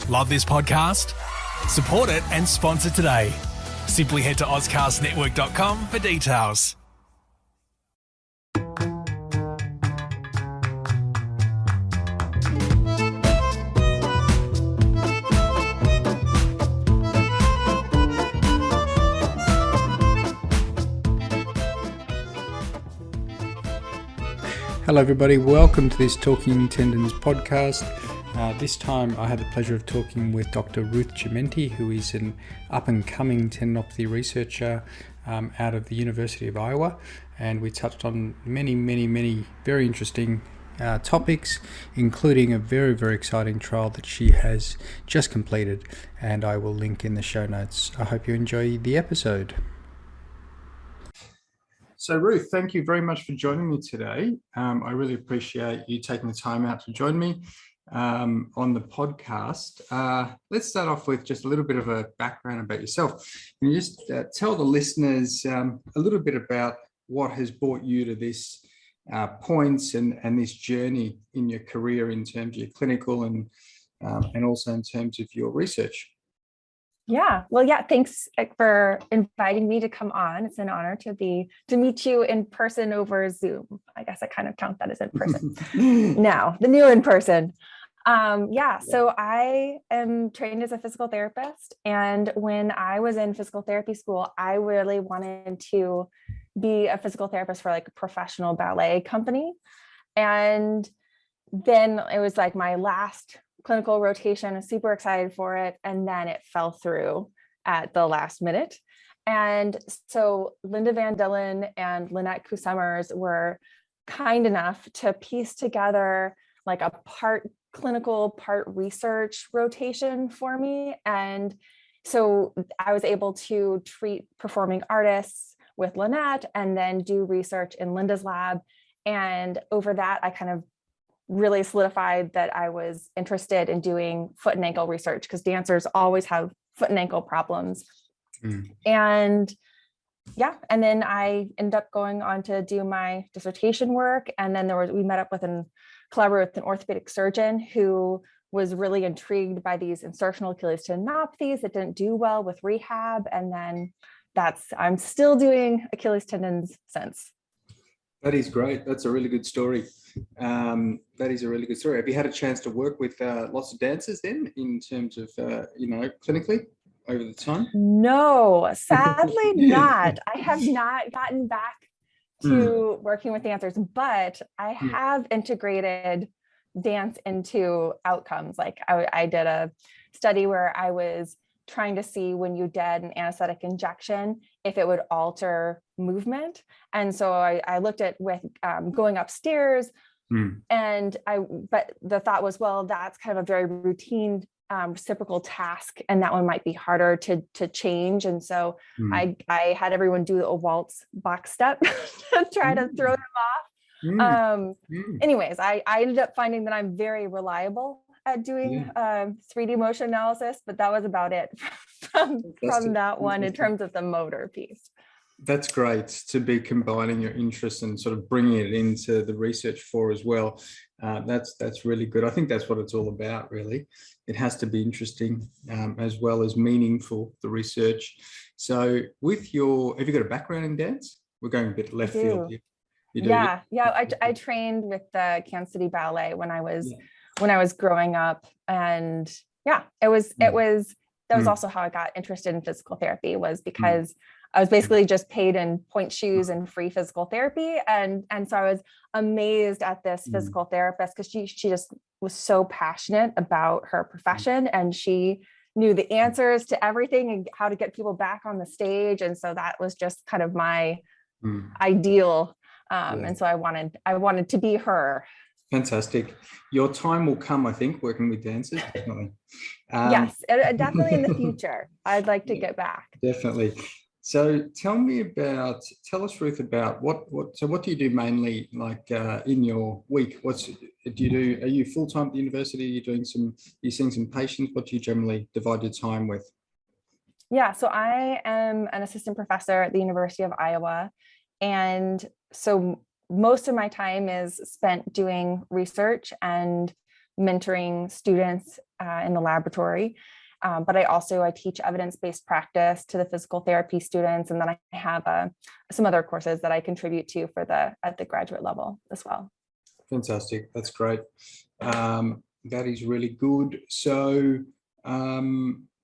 Love this podcast? Support it and sponsor today. Simply head to ozcastnetwork.com for details. Hello everybody, welcome to this Talking Tendons podcast. This time I had the pleasure of talking with Dr. Ruth Chimenti, who is an up-and-coming tendinopathy researcher out of the University of Iowa, and we touched on many very interesting topics, including a very exciting trial that she has just completed, and I will link in the show notes. I hope you enjoy the episode. So Ruth, thank you very much for joining me today. I really appreciate you taking the time out to join me on the podcast. Let's start off with just a little bit of a background about yourself. Can you just tell the listeners a little bit about what has brought you to this points and this journey in your career in terms of your clinical and also in terms of your research? Thanks for inviting me to come on. It's an honor to meet you in person over Zoom. I guess I kind of count that as in person. Now, the new in person. So I am trained as a physical therapist. And when I was in physical therapy school, I really wanted to be a physical therapist for like a professional ballet company. And then it was like my last clinical rotation. I was super excited for it. And then it fell through at the last minute. And so Linda Van Dillen and Lynette Kusummers were kind enough to piece together like a part clinical, part research rotation for me. And so I was able to treat performing artists with Lynette and then do research in Linda's lab. And over that, I kind of really solidified that I was interested in doing foot and ankle research because dancers always have foot and ankle problems. And then I ended up going on to do my dissertation work. And then we met up with and collaborated with an orthopedic surgeon who was really intrigued by these insertional Achilles tendinopathies that didn't do well with rehab. And then I'm still doing Achilles tendons since. That is great. That's a really good story. Have you had a chance to work with lots of dancers then in terms of, clinically over the time? No, sadly not. I have not gotten back to working with dancers, but I have integrated dance into outcomes. Like I did a study where I was trying to see when you did an anesthetic injection, if it would alter movement. And so I looked at with going upstairs but the thought was, well, that's kind of a very routine reciprocal task. And that one might be harder to change. And so I had everyone do a waltz box step to try to throw them off. Anyways, I ended up finding that I'm very reliable at doing 3D motion analysis, but that was about it from that one in terms of the motor piece. That's great to be combining your interests and sort of bringing it into the research for as well. That's really good. I think that's what it's all about, really. It has to be interesting as well as meaningful, the research. So have you got a background in dance? We're going a bit left field here. You do? I trained with the Kansas City Ballet when I was growing up, and that was also how I got interested in physical therapy, was because I was basically just paid in point shoes and free physical therapy. And so I was amazed at this physical therapist because she just was so passionate about her profession, and she knew the answers to everything and how to get people back on the stage. And so that was just kind of my ideal. And so I wanted to be her. Fantastic. Your time will come, I think, working with dancers, definitely. Yes, definitely in the future. I'd like to get back. Definitely. So tell us, Ruth, about what do you do mainly, like in your week? Are you full-time at the university? Are you seeing some patients? What do you generally divide your time with? Yeah, so I am an assistant professor at the University of Iowa. And so most of my time is spent doing research and mentoring students in the laboratory. But I teach evidence-based practice to the physical therapy students. And then I have some other courses that I contribute to at the graduate level as well. Fantastic. That's great. That is really good. So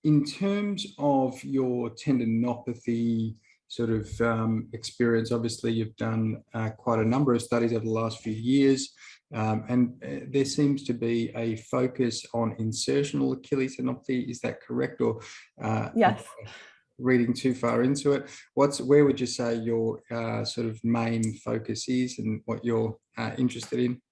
in terms of your tendinopathy sort of experience, obviously you've done quite a number of studies over the last few years. And there seems to be a focus on insertional Achilles tendinopathy. Is that correct? Or yes, reading too far into it? Where would you say your sort of main focus is, and what you're interested in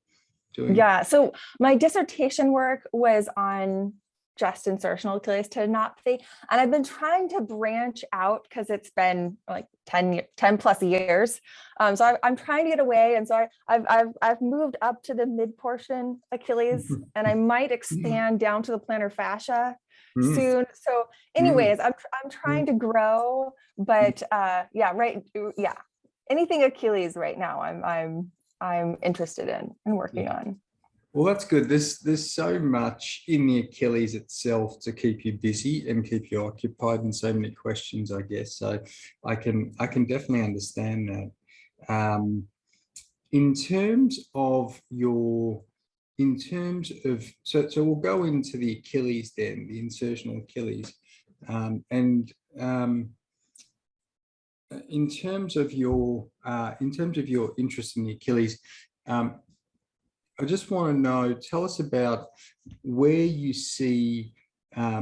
doing? Yeah. So my dissertation work was on just insertional Achilles tendinopathy. And I've been trying to branch out because it's been like 10 plus years. So I'm trying to get away. And so I've moved up to the mid portion Achilles, and I might expand down to the plantar fascia soon. So anyways, I'm trying to grow, but anything Achilles right now, I'm interested in and working on. Well, that's good. There's so much in the Achilles itself to keep you busy and keep you occupied, and so many questions, I guess. So I can definitely understand that. In terms of so we'll go into the Achilles then, the insertional Achilles, in terms of your interest in the Achilles. I just want to know, tell us about where you see, we're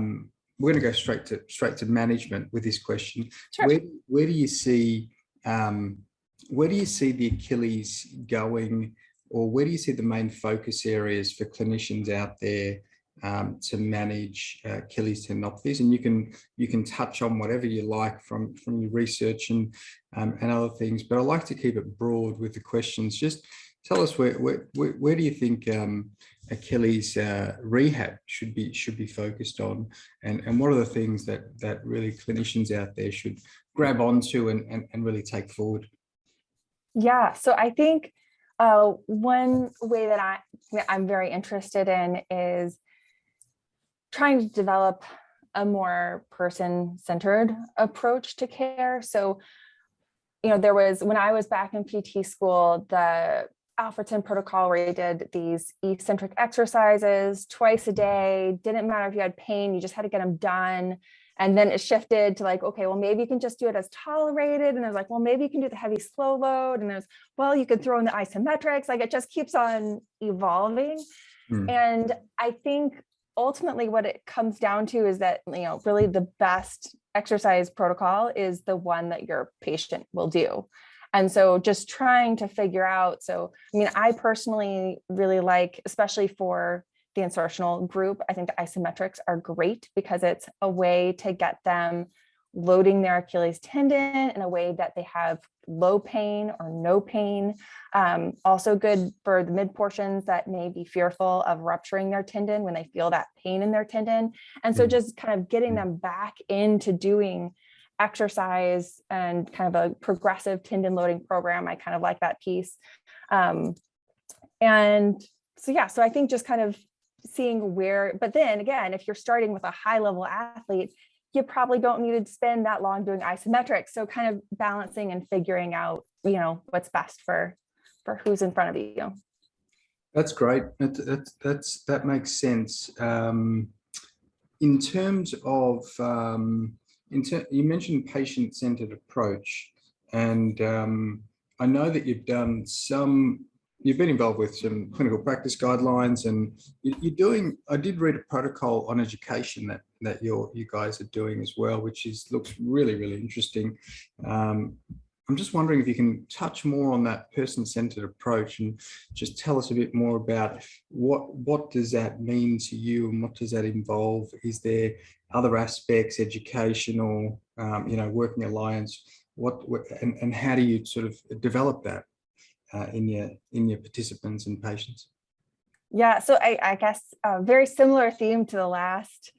going to go straight to management with this question. Sure. Where do you see the Achilles going, or where do you see the main focus areas for clinicians out there to manage Achilles tendinopathies? And you can touch on whatever you like from your research and other things, but I like to keep it broad with the questions. Just tell us where do you think Achilles rehab should be focused on, and what are the things that really clinicians out there should grab onto and really take forward? Yeah, so I think one way that I'm very interested in is trying to develop a more person-centered approach to care. So, when I was back in PT school, the Alfredson protocol where you did these eccentric exercises twice a day, didn't matter if you had pain, you just had to get them done. And then it shifted to like, okay, well, maybe you can just do it as tolerated. And there's like, well, maybe you can do the heavy slow load. And there's, well, you could throw in the isometrics. Like it just keeps on evolving. And I think ultimately what it comes down to is that, really the best exercise protocol is the one that your patient will do. And so just trying to figure out, I personally really like, especially for the insertional group, I think the isometrics are great because it's a way to get them loading their Achilles tendon in a way that they have low pain or no pain. Also good for the mid portions that may be fearful of rupturing their tendon when they feel that pain in their tendon. And so just kind of getting them back into doing exercise and kind of a progressive tendon loading program. I kind of like that piece. So I think just kind of seeing where, but then again, if you're starting with a high level athlete, you probably don't need to spend that long doing isometrics. So kind of balancing and figuring out, what's best for who's in front of you. That's great. That makes sense. In terms of, you mentioned patient-centered approach, and I know that you've been involved with some clinical practice guidelines, and I did read a protocol on education that you guys are doing as well, which looks really, really interesting. I'm just wondering if you can touch more on that person-centered approach and just tell us a bit more about what does that mean to you, and what does that involve? Is there other aspects, educational, working alliance, and how do you sort of develop that in your participants and patients? Yeah, so I guess a very similar theme to the last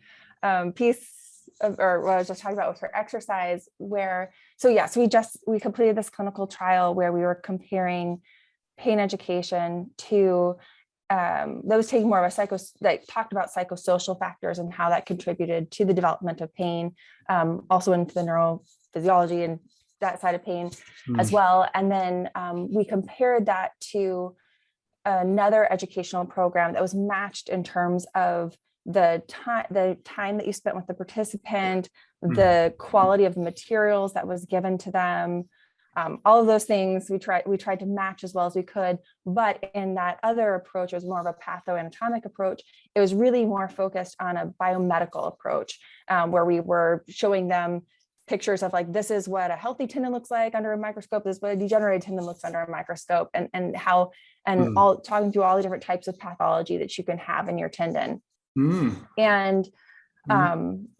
piece or what I was just talking about with her exercise, we completed this clinical trial where we were comparing pain education to that was taking more of a that talked about psychosocial factors and how that contributed to the development of pain, also into the neurophysiology and that side of pain as well. And then we compared that to another educational program that was matched in terms of the time that you spent with the participant, the quality of the materials that was given to them, all of those things we tried to match as well as we could. But in that other approach, it was more of a pathoanatomic approach. It was really more focused on a biomedical approach, where we were showing them pictures of like, this is what a healthy tendon looks like under a microscope, this is what a degenerated tendon looks under a microscope, and how, and all talking through all the different types of pathology that you can have in your tendon. And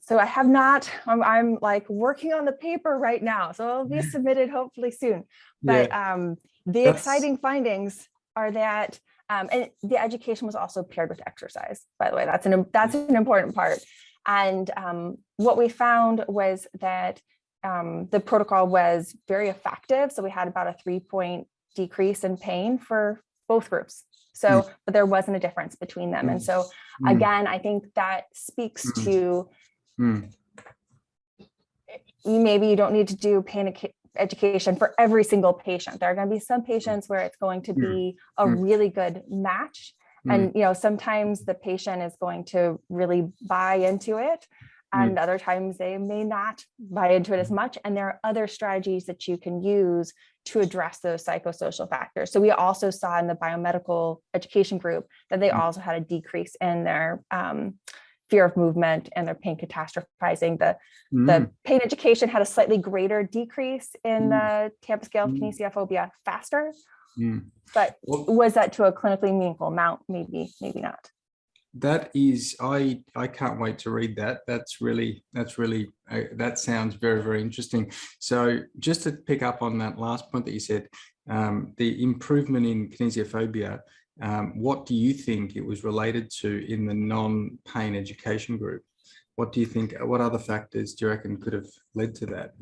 so I have not, I'm like working on the paper right now, so it'll be submitted hopefully soon. But the exciting findings are that, and the education was also paired with exercise, by the way. That's an important part. And what we found was that the protocol was very effective. So we had about a 3-point decrease in pain for both groups. So, but there wasn't a difference between them. And so again, I think that speaks to maybe you don't need to do pain education for every single patient. There are going to be some patients where it's going to be a really good match. And, you know, sometimes the patient is going to really buy into it, and other times they may not buy into it as much. And there are other strategies that you can use to address those psychosocial factors. So we also saw in the biomedical education group that they also had a decrease in their fear of movement and their pain catastrophizing. The pain education had a slightly greater decrease in the Tampa scale of kinesiophobia faster. But was that to a clinically meaningful amount? Maybe not. That is, I can't wait to read that. That sounds very, very interesting. So just to pick up on that last point that you said, the improvement in kinesiophobia, what do you think it was related to in the non-pain education group? What do you think, what other factors do you reckon could have led to that?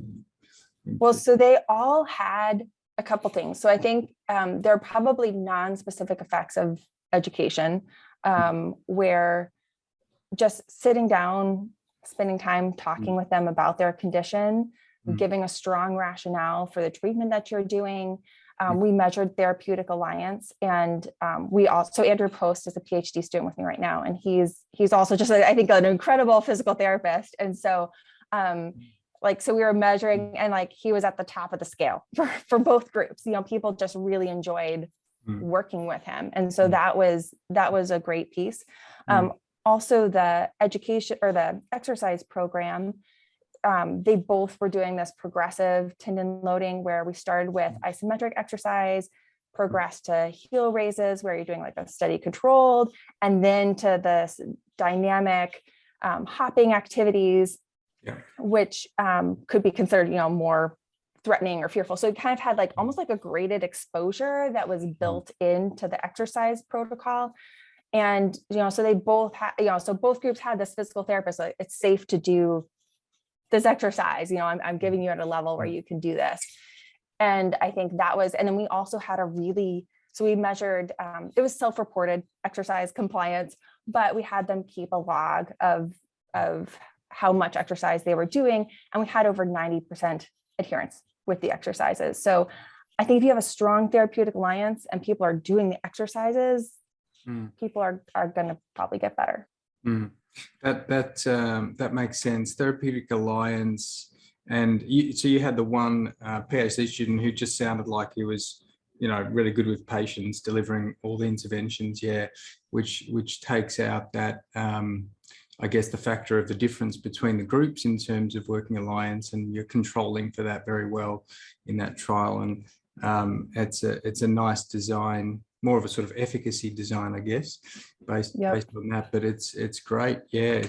Well, so they all had a couple things. So I think there are probably non-specific effects of education, where just sitting down, spending time talking with them about their condition, giving a strong rationale for the treatment that you're doing. We measured therapeutic alliance, and we also, Andrew Post is a PhD student with me right now, and he's also just, I think, an incredible physical therapist. And so so we were measuring, and like he was at the top of the scale for both groups. You know, people just really enjoyed working with him. And so that was a great piece. Also the education or the exercise program, they both were doing this progressive tendon loading, where we started with isometric exercise, progressed to heel raises, where you're doing like a steady controlled, and then to this dynamic hopping activities, which could be considered, you know, more threatening or fearful. So it kind of had like almost like a graded exposure that was built into the exercise protocol. And, you know, so they both had, you know, so both groups had this physical therapist, like, it's safe to do this exercise, you know, I'm giving you at a level where you can do this. And I think that was, and then we also had so we measured, it was self-reported exercise compliance, but we had them keep a log of how much exercise they were doing. And we had over 90% adherence with the exercises. So I think if you have a strong therapeutic alliance and people are doing the exercises, people are going to probably get better. That makes sense. Therapeutic alliance. And so you had the one PhD student who just sounded like he was, you know, really good with patients, delivering all the interventions, which takes out that, I guess, the factor of the difference between the groups in terms of working alliance, and you're controlling for that very well in that trial. And it's a nice design, more of a sort of efficacy design, I guess, based on that. But it's great. Yeah,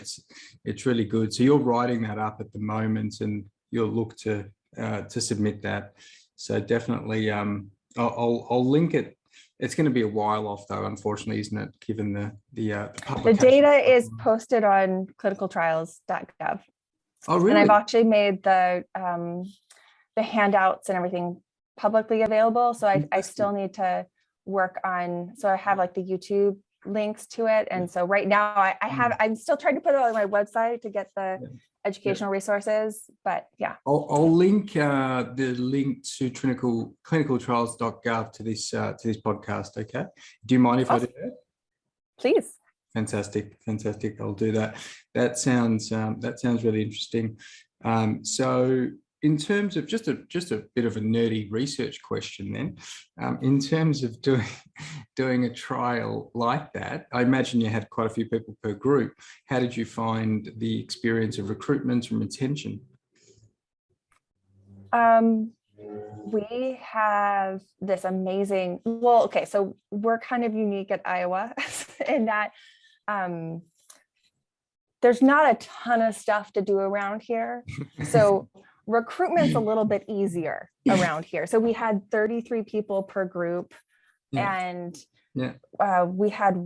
it's really good. So you're writing that up at the moment, and you'll look to submit that. So definitely, I'll link it. It's going to be a while off, though, unfortunately, isn't it? Given the publication. The data is posted on clinicaltrials.gov. Oh, really? And I've actually made the handouts and everything publicly available. So I still need to work on. So I have like the YouTube links to it. And so right now I'm still trying to put it on my website to get the educational resources, but yeah. I'll link the link to clinicaltrials.gov to this podcast. Okay. Do you mind if I do that? Please. Fantastic. I'll do that. That sounds really interesting. So in terms of just a bit of a nerdy research question then, in terms of doing a trial like that, I imagine you had quite a few people per group. How did you find the experience of recruitment and retention? We have this amazing, so we're kind of unique at Iowa in that there's not a ton of stuff to do around here. So recruitment's a little bit easier around here. So we had 33 people per group, and we had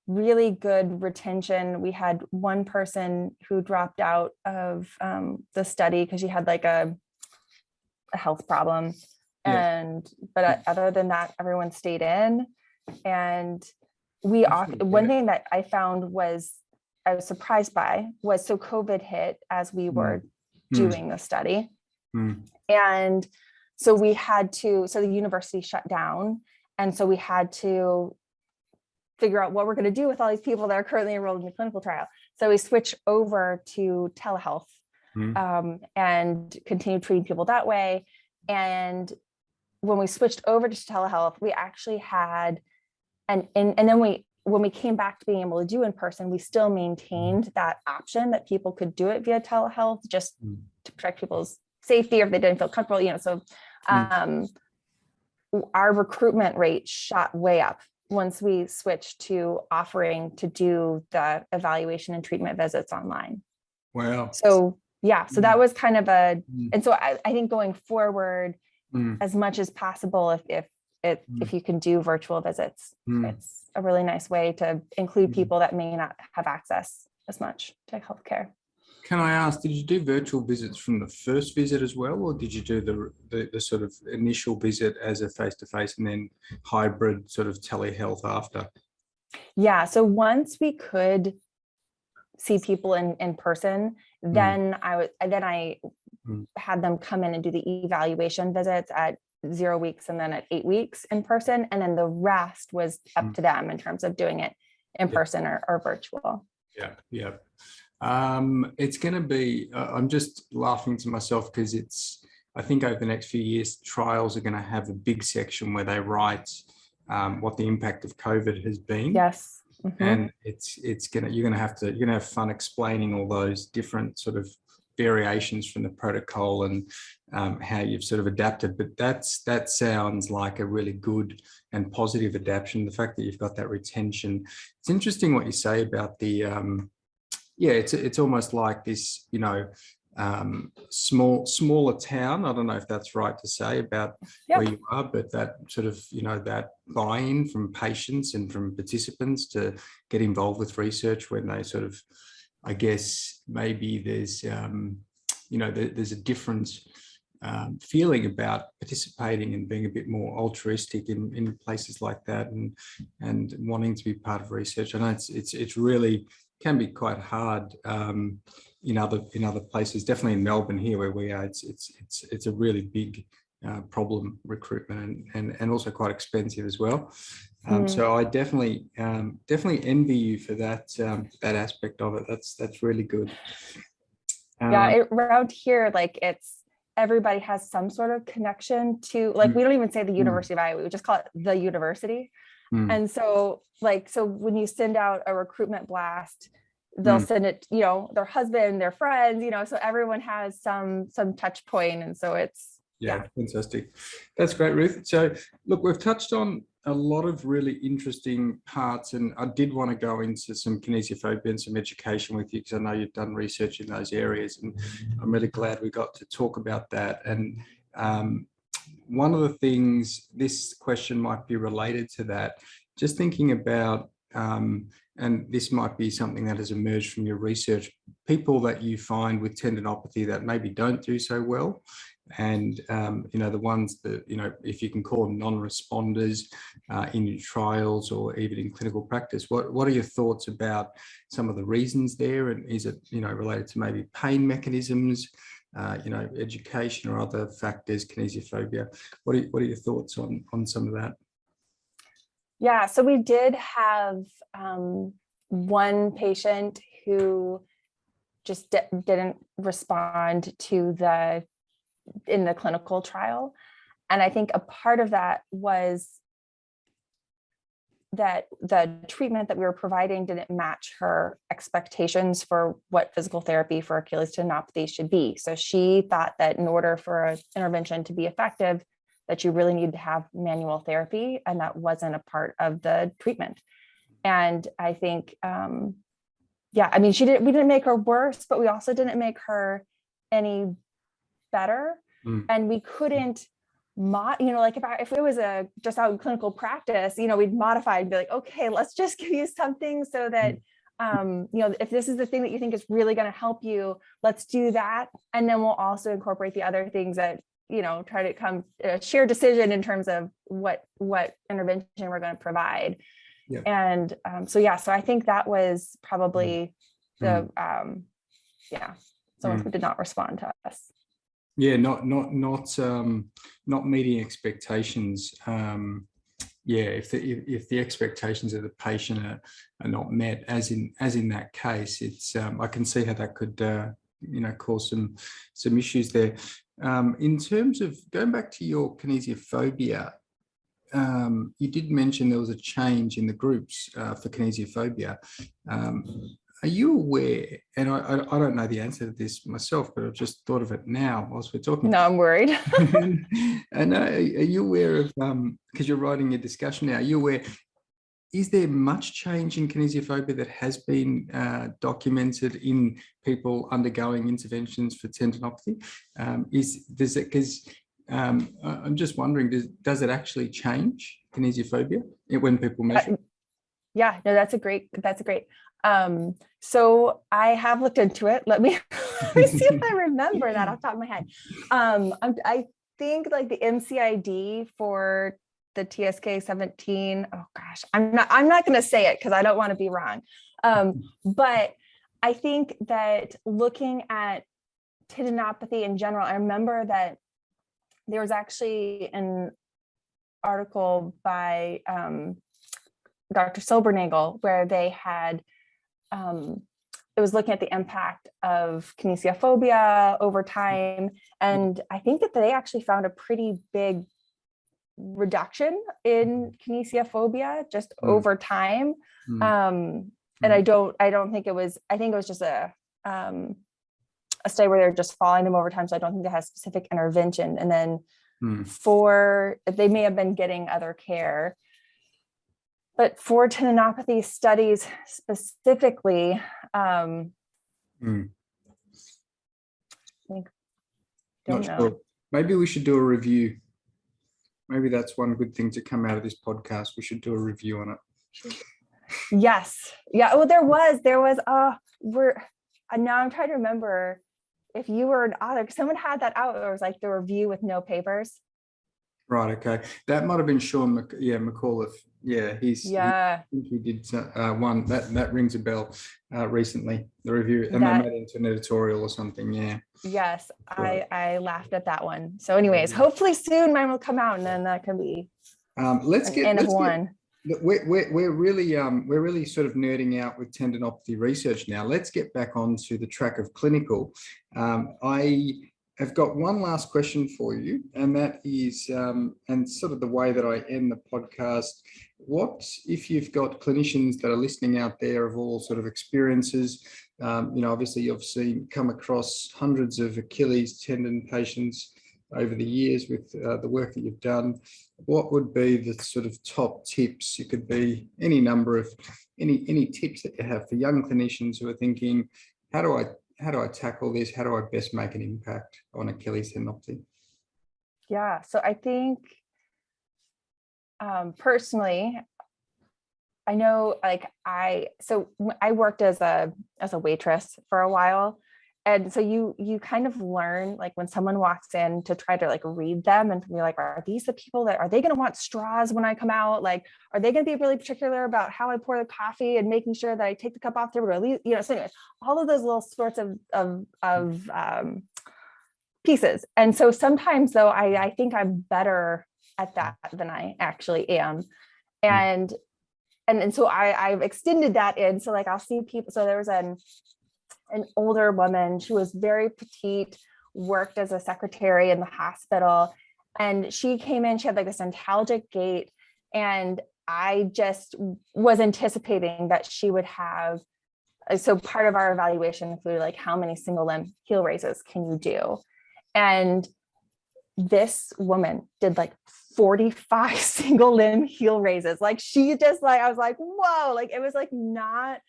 really good retention. We had one person who dropped out of the study because she had like a health problem. But other than that, everyone stayed in. And one thing that I found I was surprised by was, so COVID hit as we were doing the study. And so the university shut down. And so we had to figure out what we're going to do with all these people that are currently enrolled in the clinical trial. So we switched over to telehealth and continued treating people that way. And when we switched over to telehealth, we actually had, and then when we came back to being able to do in person, we still maintained that option that people could do it via telehealth just to protect people's safety, or if they didn't feel comfortable, so our recruitment rate shot way up once we switched to offering to do the evaluation and treatment visits online. Wow. So that was kind of and so I think going forward, as much as possible, if you can do virtual visits, it's a really nice way to include people that may not have access as much to healthcare. Can I ask, did you do virtual visits from the first visit as well, or did you do the sort of initial visit as a face-to-face and then hybrid sort of telehealth after? Yeah, so once we could see people in person, then I had them come in and do the evaluation visits at 0 weeks and then at 8 weeks in person, and then the rest was up to them in terms of doing it in person or virtual. It's going to be, I'm just laughing to myself because I think over the next few years, trials are going to have a big section where they write what the impact of COVID has been. Yes. And you're going to have fun explaining all those different sort of variations from the protocol and how you've sort of adapted. But that sounds like a really good and positive adaptation. The fact that you've got that retention. It's interesting what you say about the it's almost like this, smaller town. I don't know if that's right to say about where you are, but that sort of, that buy-in from patients and from participants to get involved with research when they sort of, I guess, maybe there's, there's a different feeling about participating and being a bit more altruistic in places like that and wanting to be part of research. I know it's really can be quite hard in other places. Definitely in Melbourne here where we are, it's a really big problem, recruitment, and also quite expensive as well. So I definitely envy you for that aspect of it. That's really good. Around here, like everybody has some sort of connection to, like, we don't even say the University of Iowa, we just call it the university. And so when you send out a recruitment blast, they'll send it, their husband, their friends, so everyone has some touch point. And so it's, fantastic. That's great, Ruth. So look, we've touched on a lot of really interesting parts, and I did want to go into some kinesiophobia and some education with you because I know you've done research in those areas, and I'm really glad we got to talk about that. And one of the things, this question might be related to that, just thinking about, and this might be something that has emerged from your research, people that you find with tendinopathy that maybe don't do so well, and the ones that, if you can call them non-responders in your trials or even in clinical practice. What are your thoughts about some of the reasons there? And is it, related to maybe pain mechanisms, education or other factors, kinesiophobia? What are your thoughts on some of that? Yeah, so we did have one patient who just didn't respond in the clinical trial. And I think a part of that was that the treatment that we were providing didn't match her expectations for what physical therapy for Achilles tendinopathy should be. So she thought that in order for an intervention to be effective, that you really need to have manual therapy, and that wasn't a part of the treatment. And I think, we didn't make her worse, but we also didn't make her any better. And we couldn't if it was just out in clinical practice, we'd modify and be like, okay, let's just give you something so that, if this is the thing that you think is really going to help you, let's do that. And then we'll also incorporate the other things that, try to come share decision in terms of what intervention we're going to provide. Yeah. And so I think that was probably someone who did not respond to us. Yeah, not meeting expectations. If the expectations of the patient are not met, as in that case, it's I can see how that could cause some issues there. In terms of going back to your kinesiophobia, you did mention there was a change in the groups for kinesiophobia. Are you aware, and I don't know the answer to this myself, but I've just thought of it now whilst we're talking. No, I'm worried. And are you aware of, because you're writing your discussion now, are you aware, is there much change in kinesiophobia that has been documented in people undergoing interventions for tendinopathy? I'm just wondering, does it actually change kinesiophobia when people measure? Yeah, no, that's great. So I have looked into it. Let me see if I remember that off the top of my head. I think like the MCID for the TSK 17. Oh gosh, I'm not going to say it because I don't want to be wrong. But I think that looking at tendinopathy in general, I remember that there was actually an article by Dr. Silbernagel where they had it was looking at the impact of kinesiophobia over time, and I think that they actually found a pretty big reduction in kinesiophobia just over time. And I don't think it was, I think it was just a study where they're just following them over time. So I don't think they have specific intervention. And then they may have been getting other care. But for tendinopathy studies specifically, I think, don't know. Sure. Maybe we should do a review. Maybe that's one good thing to come out of this podcast. We should do a review on it. Yes. Yeah. Well, there was, now I'm trying to remember if you were an author, because someone had that out. It was like the review with no papers. Right. Okay. That might have been Sean McAuliffe. Yeah. He did one that rings a bell recently, the review, and they made it into an editorial or something. Yeah. Yes. Right. I laughed at that one. So anyways, hopefully soon mine will come out, and then that can be We're really sort of nerding out with tendinopathy research now. Let's get back onto the track of clinical. I've got one last question for you, and that is, and sort of the way that I end the podcast, what if you've got clinicians that are listening out there of all sort of experiences, obviously you've come across hundreds of Achilles tendon patients over the years with the work that you've done. What would be the sort of top tips? It could be any number of, any tips that you have for young clinicians who are thinking, how do I tackle this? How do I best make an impact on Achilles tendinopathy? Yeah, so I think personally, I know I worked as a waitress for a while, and so you kind of learn, like when someone walks in, to try to like read them and be like, are these the people that, are they going to want straws when I come out? Like, are they going to be really particular about how I pour the coffee and making sure that I take the cup off the table, or at least, so anyways, all of those little sorts of pieces. And so sometimes though, I think I'm better at that than I actually am. And so I've extended that in. So like I'll see people. So there was an older woman. She was very petite, worked as a secretary in the hospital. And she came in, she had like this antalgic gait. And I just was anticipating that she would have, so part of our evaluation included like, how many single limb heel raises can you do? And this woman did like 45 single limb heel raises. Like she just like, I was like, whoa, like it was like not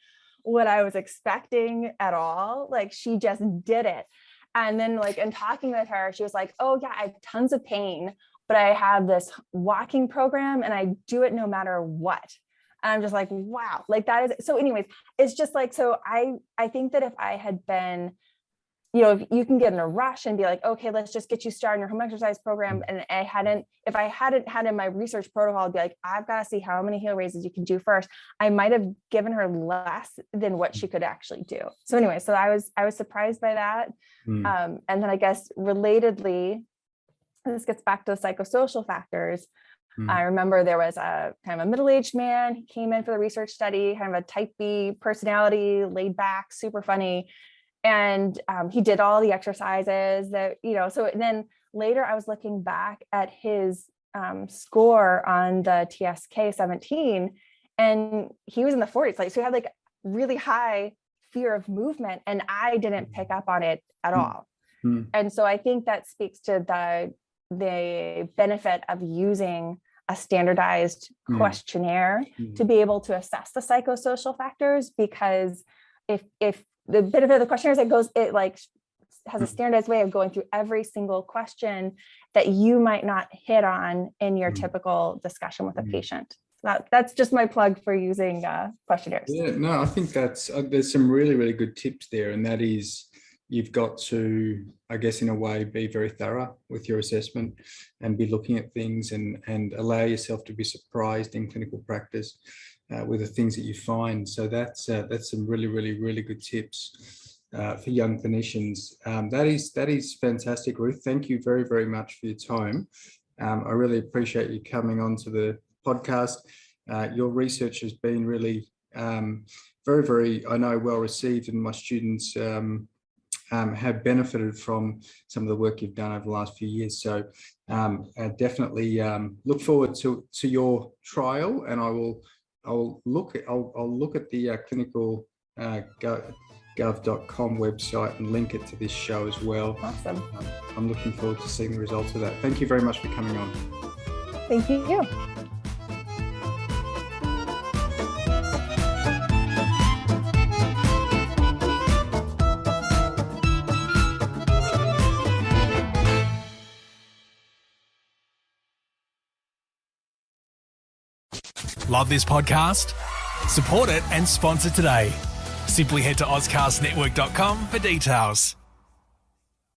what I was expecting at all. Like she just did it. And then like in talking with her, she was like, oh yeah, I have tons of pain, but I have this walking program and I do it no matter what. And I'm just like, wow, like that is, so anyways, it's just like, so I think that if I had been, if you can get in a rush and be like, okay, let's just get you started in your home exercise program. And if I hadn't had in my research protocol, I'd be like, I've got to see how many heel raises you can do first. I might have given her less than what she could actually do. So anyway, so I was surprised by that. And then I guess relatedly, this gets back to the psychosocial factors. I remember there was a kind of a middle-aged man. He came in for the research study, kind of a type B personality, laid back, super funny. And he did all the exercises that, so then later I was looking back at his score on the TSK 17, and he was in the 40s. Like, so he had like really high fear of movement, and I didn't pick up on it at all. And so I think that speaks to the benefit of using a standardized questionnaire to be able to assess the psychosocial factors, because if the benefit of the questionnaire is it like has a standardized way of going through every single question that you might not hit on in your typical discussion with a patient. That's just my plug for using questionnaires. Yeah, no, I think that's there's some really, really good tips there, and that is you've got to, I guess, in a way, be very thorough with your assessment and be looking at things and allow yourself to be surprised in clinical practice with the things that you find. So that's some really, really, really good tips for young clinicians. That is fantastic, Ruth. Thank you very, very much for your time. I really appreciate you coming on to the podcast. Your research has been really very, very, I know, well received, and my students have benefited from some of the work you've done over the last few years. So I definitely look forward to your trial, and I'll look at the clinical gov.com website and link it to this show as well. Awesome. I'm looking forward to seeing the results of that. Thank you very much for coming on. Thank you. Love this podcast? Support it and sponsor today. Simply head to AuscastNetwork.com for details.